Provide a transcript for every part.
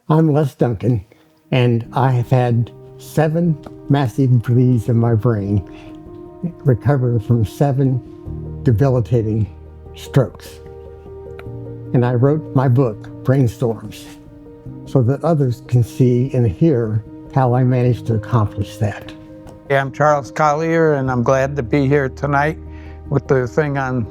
I'm Les Duncan, and I have had 7 massive bleeds in my brain, recovered from 7 debilitating strokes. And I wrote my book, Brainstorms, so that others can see and hear how I managed to accomplish that. I'm Charles Collier, and I'm glad to be here tonight with the thing on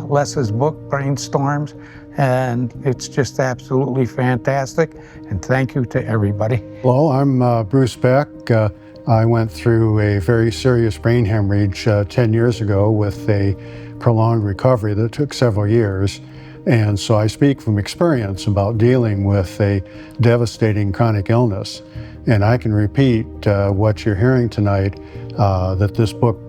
Les's book, Brainstorms, and it's just absolutely fantastic, and thank you to everybody. Hello, I'm Bruce Beck. I went through a very serious brain hemorrhage 10 years ago with a prolonged recovery that took several years. And so I speak from experience about dealing with a devastating chronic illness. And I can repeat what you're hearing tonight, that this book,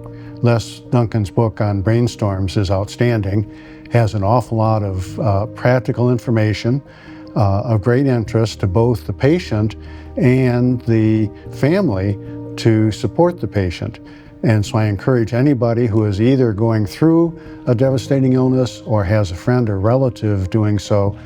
Les Duncan's book on Brainstorms, is outstanding, has an awful lot of practical information of great interest to both the patient and the family to support the patient. And so I encourage anybody who is either going through a devastating illness or has a friend or relative doing so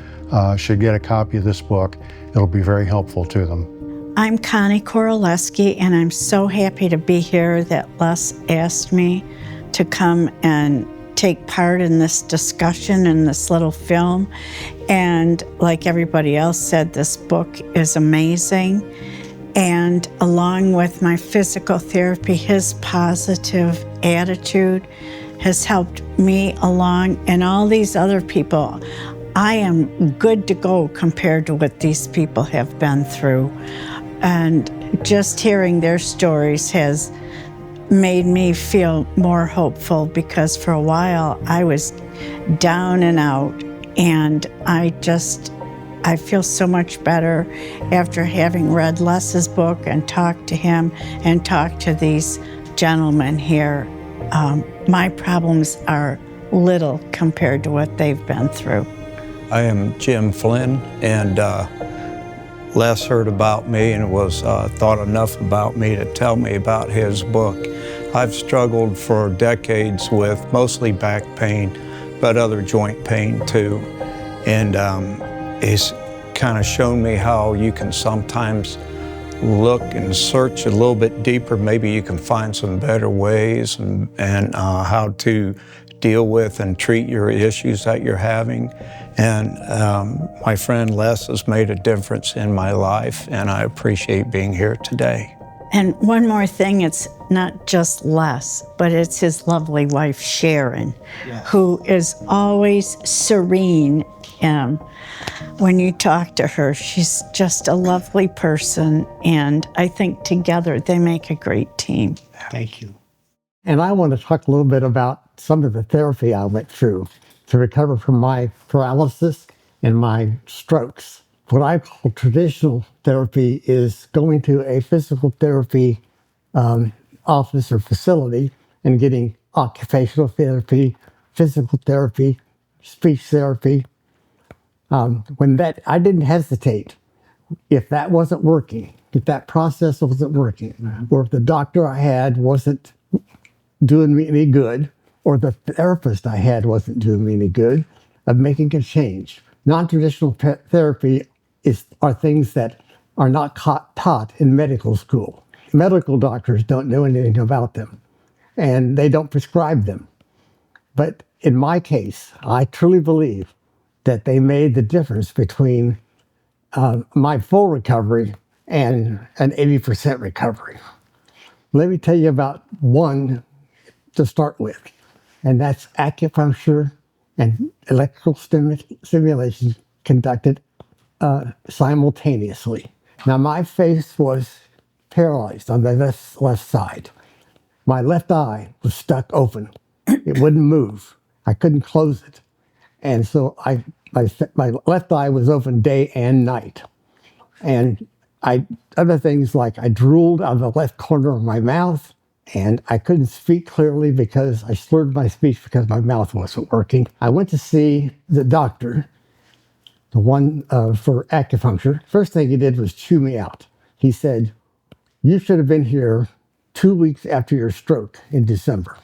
should get a copy of this book. It'll be very helpful to them. I'm Connie Korolewski, and I'm so happy to be here that Les asked me to come and take part in this discussion in this little film. And like everybody else said, this book is amazing. And along with my physical therapy, his positive attitude has helped me along, and all these other people. I am good to go compared to what these people have been through. And just hearing their stories has made me feel more hopeful, because for a while I was down and out, and I feel so much better after having read Les's book and talked to him and talked to these gentlemen here. My problems are little compared to what they've been through. I am Jim Flynn, and Les heard about me and was thought enough about me to tell me about his book. I've struggled for decades with mostly back pain, but other joint pain too. And he's kind of shown me how you can sometimes look and search a little bit deeper. Maybe you can find some better ways and how to deal with and treat your issues that you're having. And my friend Les has made a difference in my life, and I appreciate being here today. And one more thing, it's not just Les, but it's his lovely wife, Sharon, who is always serene. When you talk to her, she's just a lovely person, and I think together they make a great team. Thank you. And I want to talk a little bit about some of the therapy I went through to recover from my paralysis and my strokes. What I call traditional therapy is going to a physical therapy office or facility and getting occupational therapy, physical therapy, speech therapy. I didn't hesitate. If that wasn't working, if that process wasn't working, or if the doctor I had wasn't doing me any good, or the therapist I had wasn't doing me any good, of making a change. Non-traditional therapy are things that are not taught in medical school. Medical doctors don't know anything about them, and they don't prescribe them. But in my case, I truly believe that they made the difference between my full recovery and an 80% recovery. Let me tell you about one to start with, and that's acupuncture and electrical stimulation conducted simultaneously. Now, my face was paralyzed on the left side. My left eye was stuck open. It wouldn't move. I couldn't close it. And so my left eye was open day and night. And other things like I drooled out of the left corner of my mouth, and I couldn't speak clearly because I slurred my speech because my mouth wasn't working. I went to see the doctor, the one for acupuncture. First thing he did was chew me out. He said, "You should have been here 2 weeks after your stroke in December.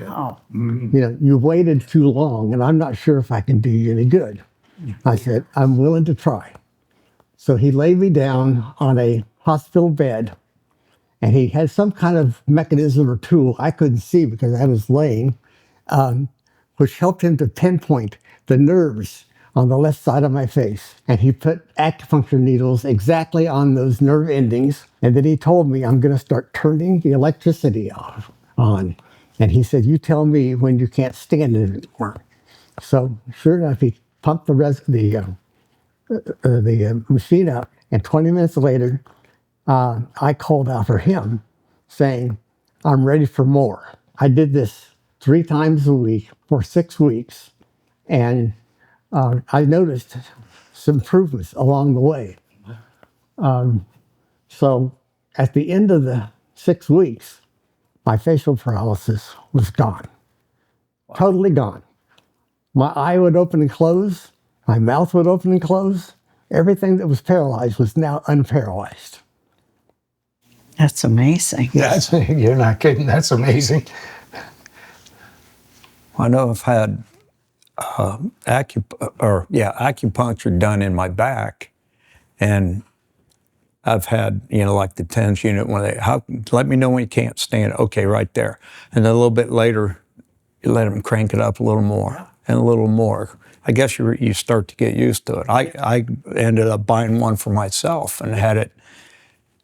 Oh. You waited too long, and I'm not sure if I can do you any good." I said, "I'm willing to try." So he laid me down on a hospital bed, and he had some kind of mechanism or tool I couldn't see because I was laying, which helped him to pinpoint the nerves on the left side of my face. And he put acupuncture needles exactly on those nerve endings. And then he told me, I'm going to start turning the electricity on. And he said, you tell me when you can't stand it anymore. So sure enough, he pumped the machine out. And 20 minutes later, I called out for him saying, I'm ready for more. I did this 3 times a week for 6 weeks. And I noticed some improvements along the way. So at the end of the 6 weeks, my facial paralysis was gone. Wow. Totally gone. My eye would open and close. My mouth would open and close. Everything that was paralyzed was now unparalyzed. That's amazing. That's, you're not kidding. That's amazing. I know I've had acupuncture done in my back, and I've had, like the TENS unit, when let me know when you can't stand it. Okay, right there. And then a little bit later, you let them crank it up a little more and a little more. I guess you start to get used to it. I ended up buying one for myself and had it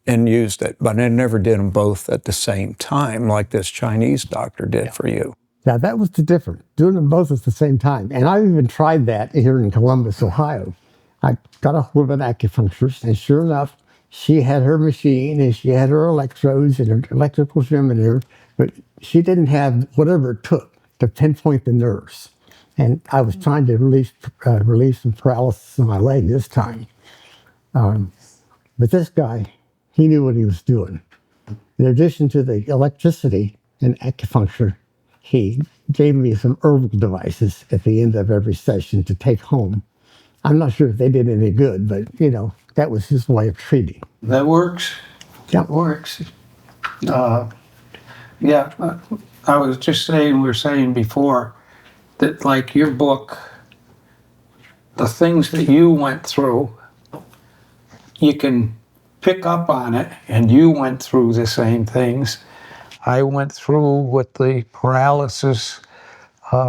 and used it, but I never did them both at the same time like this Chinese doctor did for you. Yeah, that was the difference, doing them both at the same time. And I even tried that here in Columbus, Ohio. I got a hold of an acupuncturist, and sure enough, she had her machine, and she had her electrodes and her electrical thermometer, but she didn't have whatever it took to pinpoint the nerves. And I was trying to relieve some paralysis in my leg this time. But this guy, he knew what he was doing. In addition to the electricity and acupuncture, he gave me some herbal devices at the end of every session to take home. I'm not sure if they did any good, but, that was his way of treating. That works. Yeah. It works. I was just saying, we were saying before, that like your book, the things that you went through, you can pick up on it, and you went through the same things. I went through with the paralysis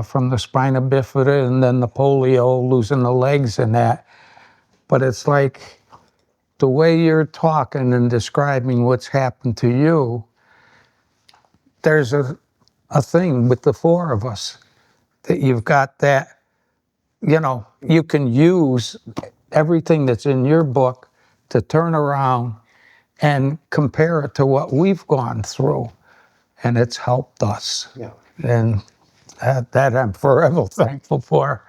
from the spina bifida and then the polio, losing the legs and that. But it's like the way you're talking and describing what's happened to you, there's a thing with the 4 of us that you've got that, you can use everything that's in your book to turn around and compare it to what we've gone through. And it's helped us. Yeah. And that I'm forever thankful for.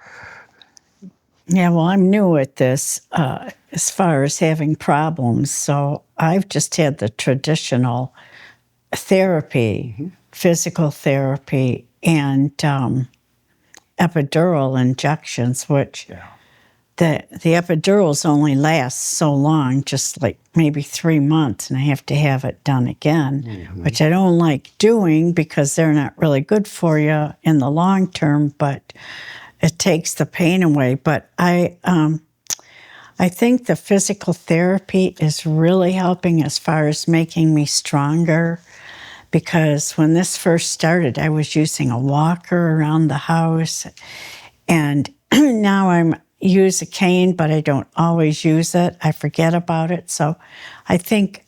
Yeah, well, I'm new at this as far as having problems. So I've just had the traditional therapy, physical therapy, and epidural injections, which the epidurals only last so long, just like maybe 3 months, and I have to have it done again, which I don't like doing because they're not really good for you in the long term, but it takes the pain away. But I think the physical therapy is really helping as far as making me stronger, because when this first started, I was using a walker around the house, and now I use a cane, but I don't always use it. I forget about it. So I think,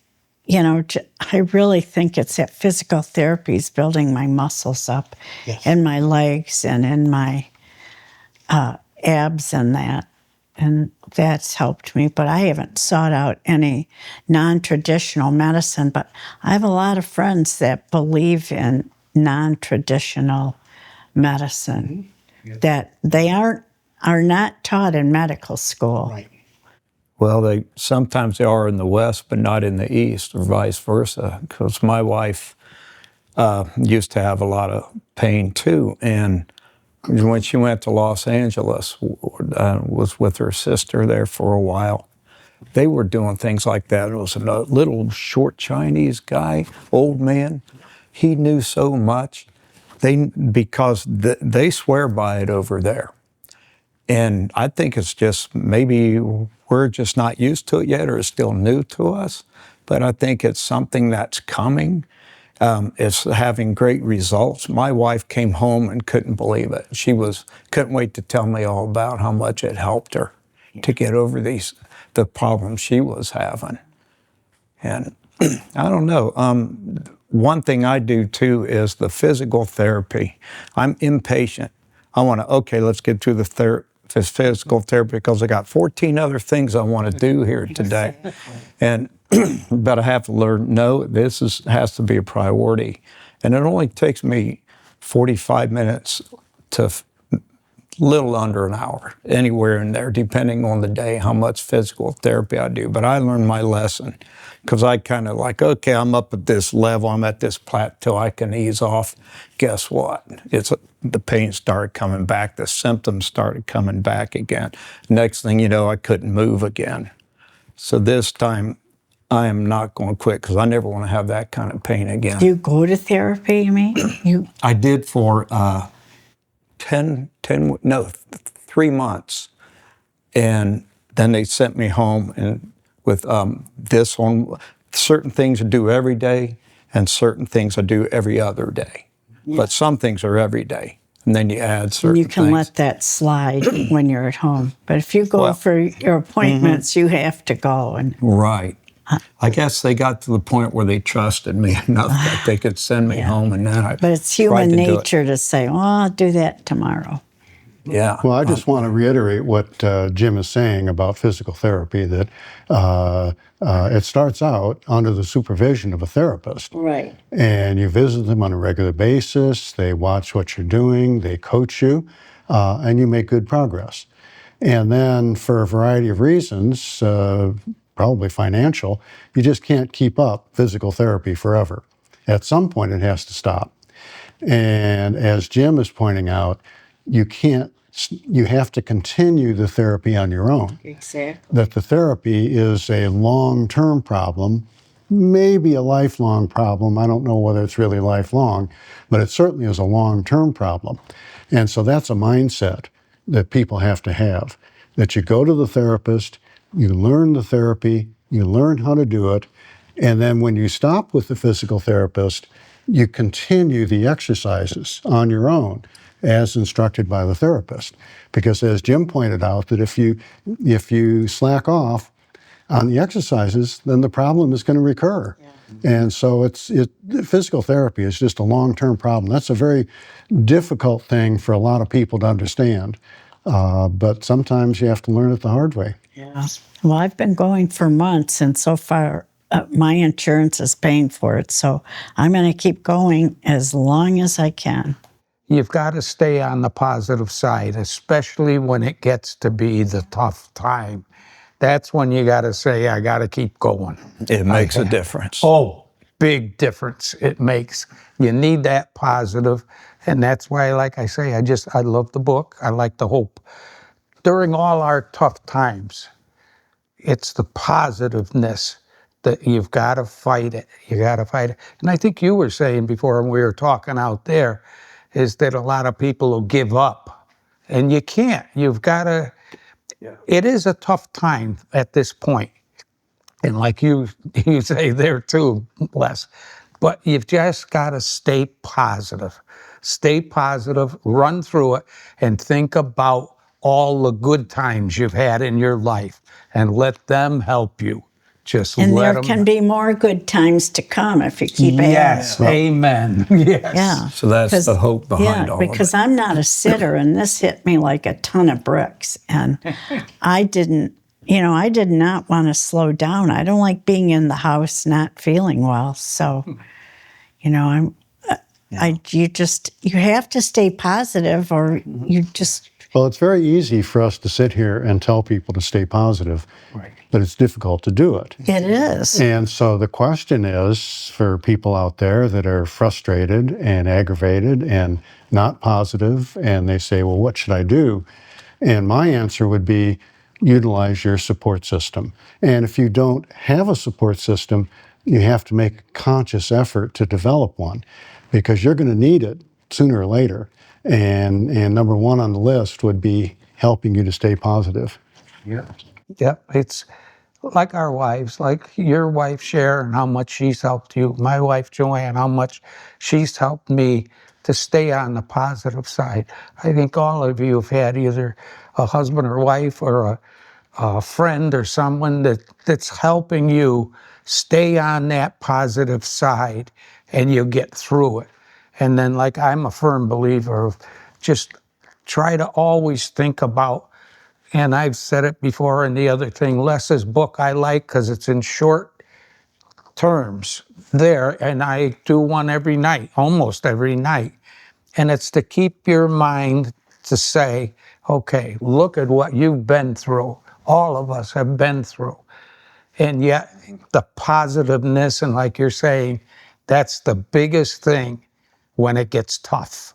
I really think it's that physical therapy is building my muscles up in my legs and in my abs and that. And that's helped me. But I haven't sought out any non-traditional medicine. But I have a lot of friends that believe in non-traditional medicine, that they are not taught in medical school. Right. Well, sometimes they are in the West, but not in the East, or vice versa. Because my wife used to have a lot of pain too, and when she went to Los Angeles, was with her sister there for a while. They were doing things like that. It was a little short Chinese guy, old man. He knew so much, because they swear by it over there. And I think it's just maybe we're just not used to it yet, or it's still new to us. But I think it's something that's coming. It's having great results. My wife came home and couldn't believe it. Couldn't wait to tell me all about how much it helped her to get over the problems she was having. And I don't know. One thing I do too is the physical therapy. I'm impatient. I want to, okay, let's get through the physical therapy because I got 14 other things I want to do here today. And but I have to learn, no, has to be a priority. And it only takes me 45 minutes to little under an hour, anywhere in there, depending on the day, how much physical therapy I do. But I learned my lesson because I kind of like, okay, I'm up at this level, I'm at this plateau, I can ease off. Guess what? The pain started coming back, the symptoms started coming back again. Next thing you know, I couldn't move again. So this time, I am not going to quit because I never want to have that kind of pain again. Do you go to therapy, you mean? I did for 3 months. And then they sent me home and with this on certain things I do every day and certain things I do every other day. Yeah. But some things are every day. And then you add certain things. You can let that slide when you're at home. But if you go for your appointments, you have to go. Right. I guess they got to the point where they trusted me enough that they could send me home, and then I. But it's human nature to say, "Oh, I'll do that tomorrow." Yeah. Well, I just want to reiterate what Jim is saying about physical therapy. That it starts out under the supervision of a therapist, right? And you visit them on a regular basis. They watch what you're doing. They coach you, and you make good progress. And then, for a variety of reasons. Probably financial, you just can't keep up physical therapy forever. At some point, it has to stop. And as Jim is pointing out, you have to continue the therapy on your own. Exactly. That the therapy is a long-term problem, maybe a lifelong problem. I don't know whether it's really lifelong, but it certainly is a long-term problem. And so that's a mindset that people have to have, that you go to the therapist, you learn the therapy, you learn how to do it, and then when you stop with the physical therapist, you continue the exercises on your own as instructed by the therapist. Because as Jim pointed out, that if you slack off on the exercises, then the problem is going to recur. Yeah. And so physical therapy is just a long-term problem. That's a very difficult thing for a lot of people to understand. But sometimes you have to learn it the hard way. Yeah. Well, I've been going for months, and so far my insurance is paying for it. So I'm going to keep going as long as I can. You've got to stay on the positive side, especially when it gets to be the tough time. That's when you got to say, I got to keep going. It makes a difference. Oh, big difference it makes. You need that positive, and that's why, like I say, I love the book. I like the hope. During all our tough times, it's the positiveness that you've got to fight it. You got to fight it. And I think you were saying before when we were talking out there, is that a lot of people will give up. And you can't. You've got to. Yeah. It is a tough time at this point. And like you say there too, Les, but you've just got to stay positive. Stay positive, run through it, and think about all the good times you've had in your life and let them help you. And there can be more good times to come if you keep at it. Yes, amen. Yes. Yeah. So that's the hope behind all of it. Because I'm not a sitter, and this hit me like a ton of bricks. And I did not want to slow down. I don't like being in the house not feeling well. So, you have to stay positive, or you just. Well, it's very easy for us to sit here and tell people to stay positive, right, but it's difficult to do it. It is. And so the question is for people out there that are frustrated and aggravated and not positive, and they say, well, what should I do? And my answer would be utilize your support system. And if you don't have a support system, you have to make a conscious effort to develop one, because you're going to need it sooner or later. And number one on the list would be helping you to stay positive. Yeah. Yep, it's like our wives, like your wife Sharon, how much she's helped you. My wife Joanne, how much she's helped me to stay on the positive side. I think all of you have had either a husband or wife or a friend or someone that's helping you stay on that positive side, and you get through it. And then, like, I'm a firm believer of just try to always think about, and I've said it before in the other thing, Les's book I like because it's in short terms there, and I do one every night, almost every night. And it's to keep your mind to say, okay, look at what you've been through. All of us have been through. And yet the positiveness, and like you're saying, that's the biggest thing when it gets tough.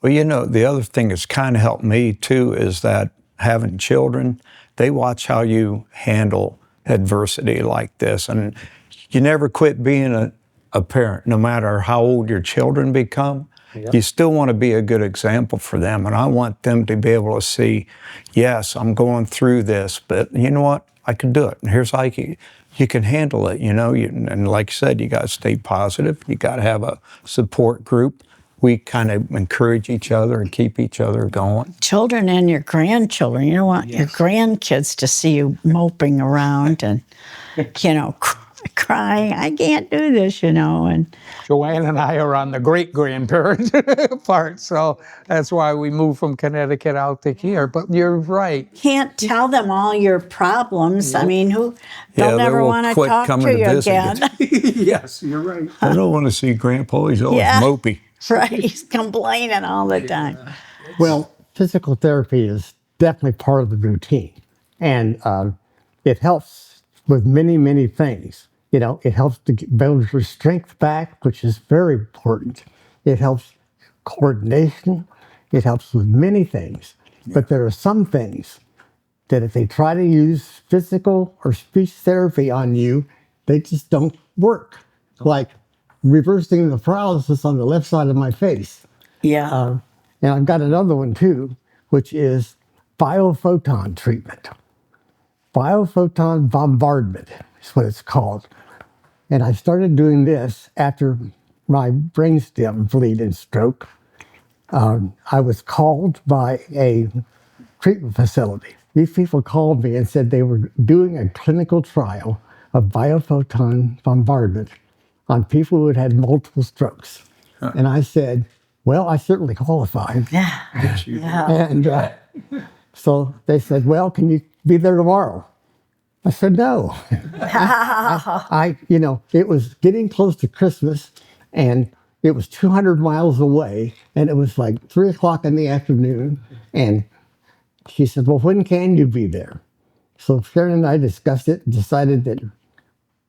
Well, the other thing that's kind of helped me too is that having children, they watch how you handle adversity like this. And you never quit being a parent, no matter how old your children become. Yep. You still want to be a good example for them. And I want them to be able to see, yes, I'm going through this, but you know what? I can do it. And here's how you can handle it, and like you said, you got to stay positive. You got to have a support group. We kind of encourage each other and keep each other going. Children and your grandchildren, you don't want your grandkids to see you moping around and, crying, I can't do this, and Joanne and I are on the great-grandparent part, so that's why we moved from Connecticut out to here. But you're right. Can't tell them all your problems. I mean, they'll never want to talk to you again. Yes, you're right. I don't want to see Grandpa. He's always mopey. Right, he's complaining all the time. Well, physical therapy is definitely part of the routine, and it helps with many, many things. It helps to build your strength back, which is very important. It helps coordination. It helps with many things. Yeah. But there are some things that if they try to use physical or speech therapy on you, they just don't work. Like reversing the paralysis on the left side of my face. Yeah. And I've got another one too, which is Biophoton treatment. Biophoton bombardment is what it's called. And I started doing this after my brainstem bleed and stroke. I was called by a treatment facility. These people called me and said they were doing a clinical trial of biophoton bombardment on people who had multiple strokes. Huh. And I said, well, I certainly qualify. Yeah. And so they said, well, can you be there tomorrow? I said, no. It was getting close to Christmas, and it was 200 miles away, and it was like 3 o'clock in the afternoon. And she said, well, when can you be there? So Sharon and I discussed it and decided that,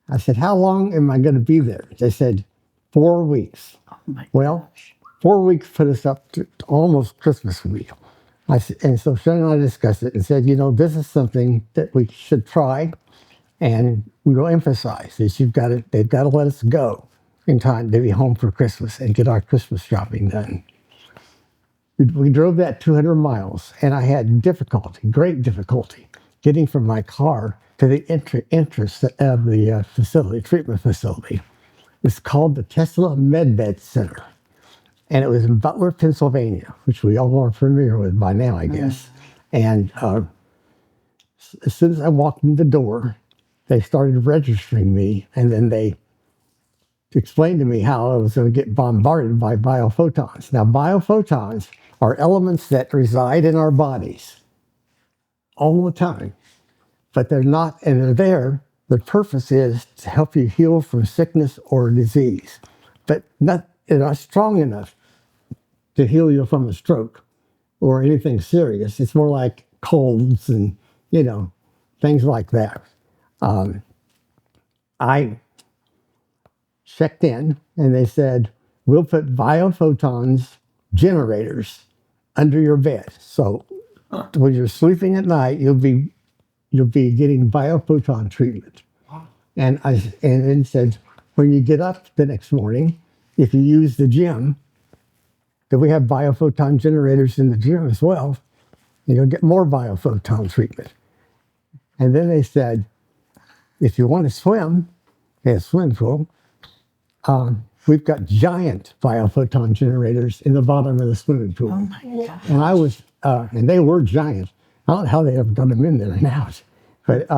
I said, how long am I going to be there? They said, 4 weeks. Oh my gosh. 4 weeks put us up to almost Christmas week. And so Sharon and I discussed it and said, this is something that we should try, and we will emphasize that they've got to let us go in time to be home for Christmas and get our Christmas shopping done. We drove that 200 miles, and I had great difficulty, getting from my car to the entrance of the treatment facility. It's called the Tesla MedBed Center. And it was in Butler, Pennsylvania, which we all are familiar with by now, I guess. And as soon as I walked in the door, they started registering me, and then they explained to me how I was going to get bombarded by biophotons. Now, biophotons are elements that reside in our bodies all the time, but they're not, and they're there. Their purpose is to help you heal from sickness or disease, but they're not strong enough to heal you from a stroke or anything serious. It's more like colds and, things like that. I checked in, and they said, we'll put biophotons generators under your bed. So when you're sleeping at night, you'll be getting biophoton treatment. And then said, when you get up the next morning, if you use the gym, that we have biophoton generators in the gym as well, and you'll get more biophoton treatment. And then they said, if you want to swim in a swimming pool, we've got giant biophoton generators in the bottom of the swimming pool. Oh my God. And I was, and they were giant. I don't know how they ever got them in there and out. But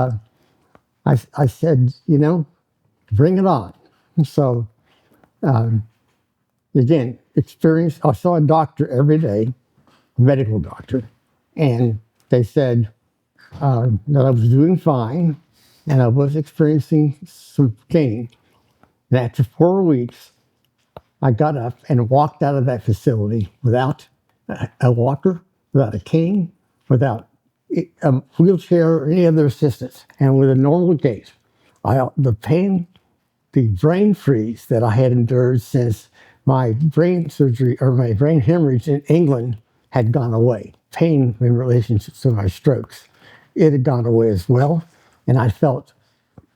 I said, bring it on. So again, I saw a doctor every day, a medical doctor, and they said that I was doing fine and I was experiencing some pain. And after 4 weeks, I got up and walked out of that facility without a walker, without a cane, without a wheelchair or any other assistance, and with a normal gait. The pain, the brain freeze that I had endured since my brain surgery or my brain hemorrhage in England had gone away. Pain in relationship to my strokes, it had gone away as well, and I felt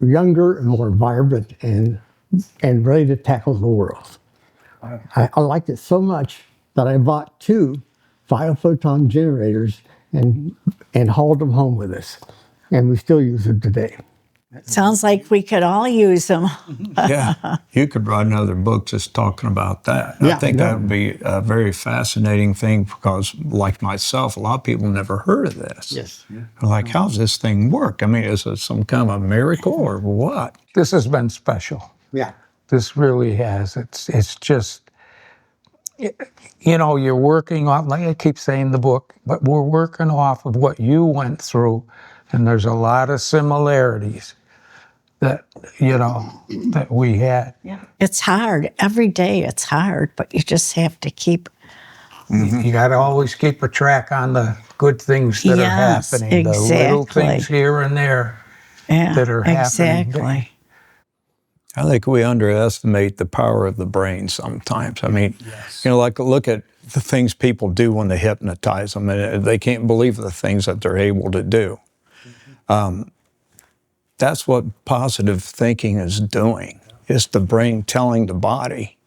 younger and more vibrant and ready to tackle the world. I liked it so much that I bought 2 Biophoton generators and hauled them home with us, and we still use them today. Sounds like we could all use them. Yeah, you could write another book just talking about that. Yeah, I think that would be a very fascinating thing because, like myself, a lot of people never heard of this. Yes. They're like, how's this thing work? I mean, is it some kind of a miracle or what? This has been special. Yeah. This really has. It's just, you're working on, like I keep saying the book, but we're working off of what you went through, and there's a lot of similarities that, that we had. Yeah. It's hard. Every day it's hard, but you just have to keep. You got to always keep a track on the good things that are Yes, happening, the little exactly. things here and there Yeah, that are happening. exactly. I think we underestimate the power of the brain sometimes. I mean, like look at the things people do when they hypnotize them, and they can't believe the things that they're able to do. That's what positive thinking is doing. It's the brain telling the body.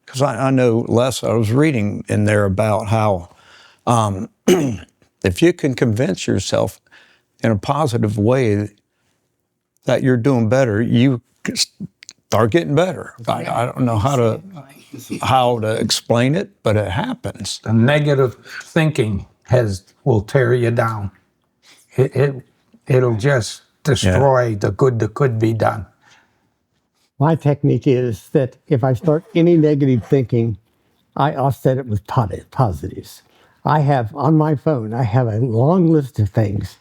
Because I know, Les, I was reading in there about how if you can convince yourself in a positive way that you're doing better, you start getting better. I don't know how to explain it, but it happens. The negative thinking will tear you down. It'll just destroy the good that could be done. My technique is that if I start any negative thinking, I offset it with positives. I have on my phone, I have a long list of things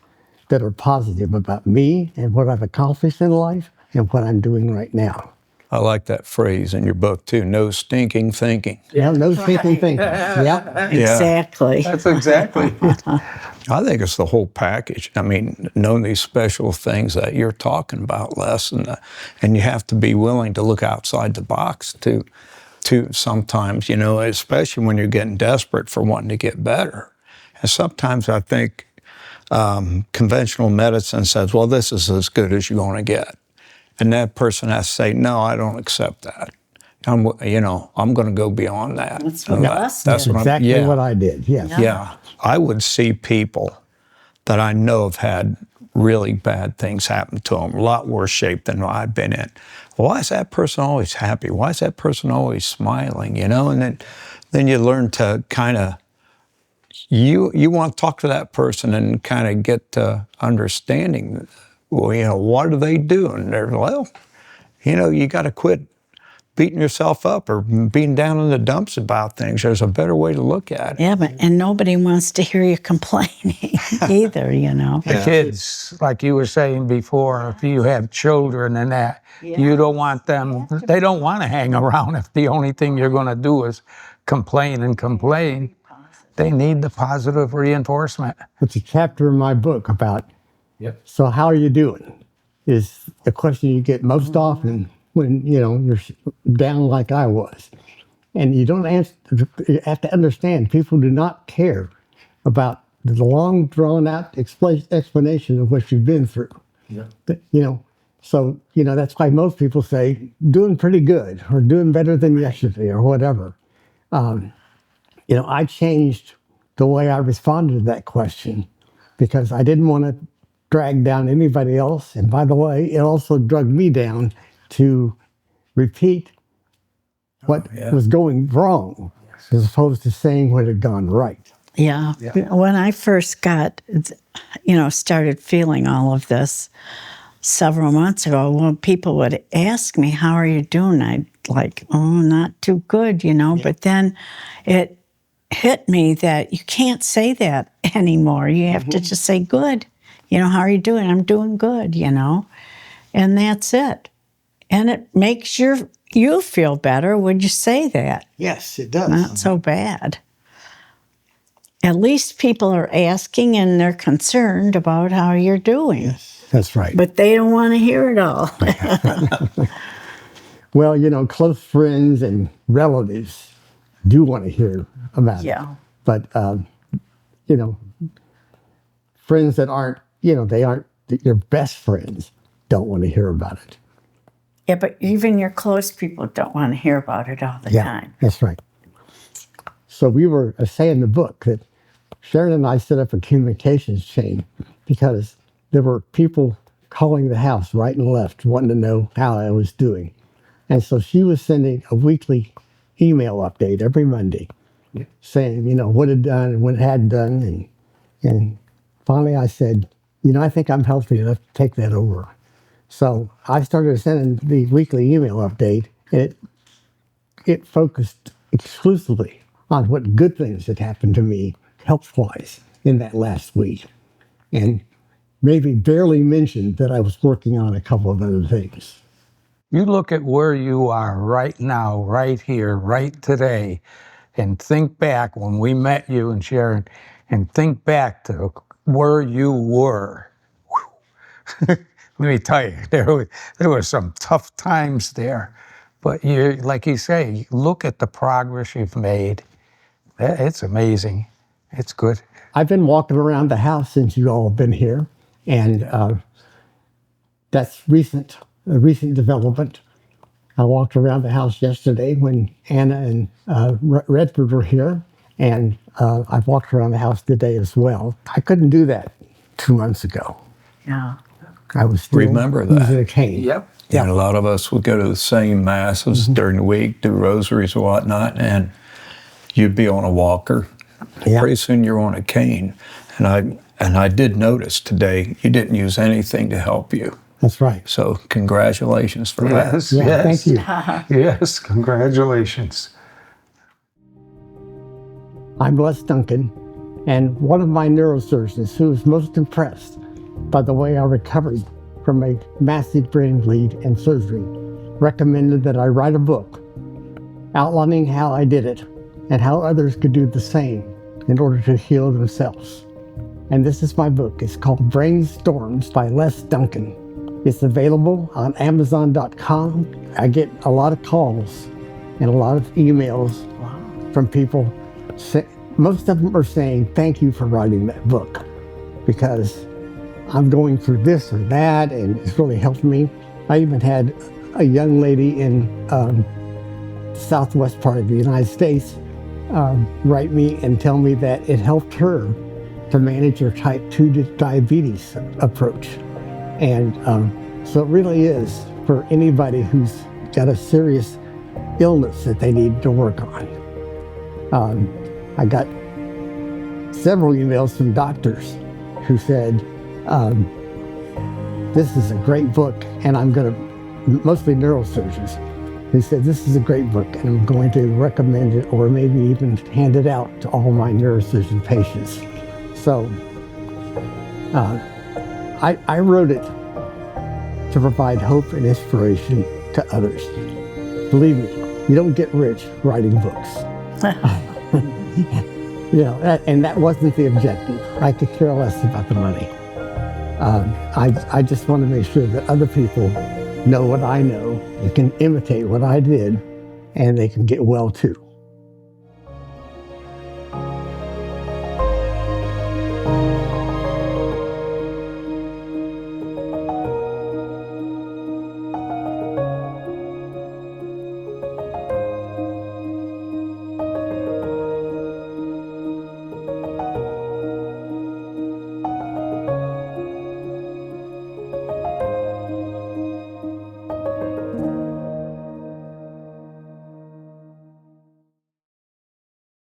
that are positive about me and what I've accomplished in life and what I'm doing right now. I like that phrase in your book too, no stinking thinking. Yeah, no stinking thinking. Yeah. Exactly. That's exactly. I think it's the whole package. I mean, knowing these special things that you're talking about, Les, and you have to be willing to look outside the box to sometimes, especially when you're getting desperate for wanting to get better. And sometimes I think conventional medicine says, well, this is as good as you're going to get. And that person has to say, no, I don't accept that. I'm going to go beyond that. That's what us did. That's Exactly what I did, yes. Yeah. I would see people that I know have had really bad things happen to them, a lot worse shape than I've been in. Why is that person always happy? Why is that person always smiling, And then you learn to kind of, you want to talk to that person and kind of get to understanding, well, what do they do? And they're, well, you got to quit beating yourself up or being down in the dumps about things. There's a better way to look at it. Yeah, and nobody wants to hear you complaining either, The kids, like you were saying before, if you have children and that, you don't want them, they don't want to hang around if the only thing you're going to do is complain and complain. They need the positive reinforcement. It's a chapter in my book about, so how are you doing? Is the question you get most often when, you're down like I was. And you don't answer, you have to understand, people do not care about the long, drawn-out explanation of what you've been through. So, that's why most people say, doing pretty good, or doing better than yesterday, or whatever. I changed the way I responded to that question because I didn't want to drag down anybody else. And by the way, it also drug me down to repeat what was going wrong as opposed to saying what had gone right. Yeah. When I first got, started feeling all of this several months ago, when people would ask me, how are you doing? I'd like, oh, not too good, But then it hit me that you can't say that anymore. You have to just say, good. How are you doing? I'm doing good, And that's it. And it makes you feel better when you say that. Yes, it does. Not so bad. At least people are asking and they're concerned about how you're doing. Yes, that's right. But they don't want to hear it all. Well, close friends and relatives do want to hear about it. But, friends that aren't, they aren't your best friends don't want to hear about it. Yeah, but even your close people don't want to hear about it all the time. That's right. So we were saying in the book that Sharon and I set up a communications chain because there were people calling the house right and left wanting to know how I was doing. And so she was sending a weekly email update every Monday saying, what had done and what it hadn't done. And finally I said, I think I'm healthy enough to take that over. So I started sending the weekly email update, and it focused exclusively on what good things had happened to me health-wise in that last week, and maybe barely mentioned that I was working on a couple of other things. You look at where you are right now, right here, right today, and think back when we met you and Sharon, and think back to where you were. Let me tell you, there were some tough times there. But like you say, look at the progress you've made. It's amazing. It's good. I've been walking around the house since you all have been here, and that's a recent development. I walked around the house yesterday when Anna and Redford were here, and I've walked around the house today as well. I couldn't do that 2 months ago. Yeah. I was still Remember that. using a cane. Yep. And a lot of us would go to the same masses during the week, do rosaries and whatnot, and you'd be on a walker. Yeah. Pretty soon you're on a cane. And I did notice today you didn't use anything to help you. That's right. So congratulations for Yes, that. Yeah, yes. thank you. Yes, congratulations. I'm Duncan, and one of my neurosurgeons who was most impressed by the way I recovered from a massive brain bleed and surgery recommended that I write a book outlining how I did it and how others could do the same in order to heal themselves. And this is my book. It's called Brainstorms by Duncan. It's available on Amazon.com. I get a lot of calls and a lot of emails from people. Most of them are saying, thank you for writing that book, because I'm going through this or that, and it's really helped me. I even had a young lady in the southwest part of the United States write me and tell me that it helped her to manage her type 2 diabetes approach. And so it really is for anybody who's got a serious illness that they need to work on. I got several emails from doctors who said, this is a great book, and I'm going to, mostly neurosurgeons, who said, this is a great book, and I'm going to recommend it or maybe even hand it out to all my neurosurgeon patients. So I wrote it to provide hope and inspiration to others. Believe me, you don't get rich writing books. And that wasn't the objective. I could care less about the money. I just want to make sure that other people know what I know and can imitate what I did, and they can get well too.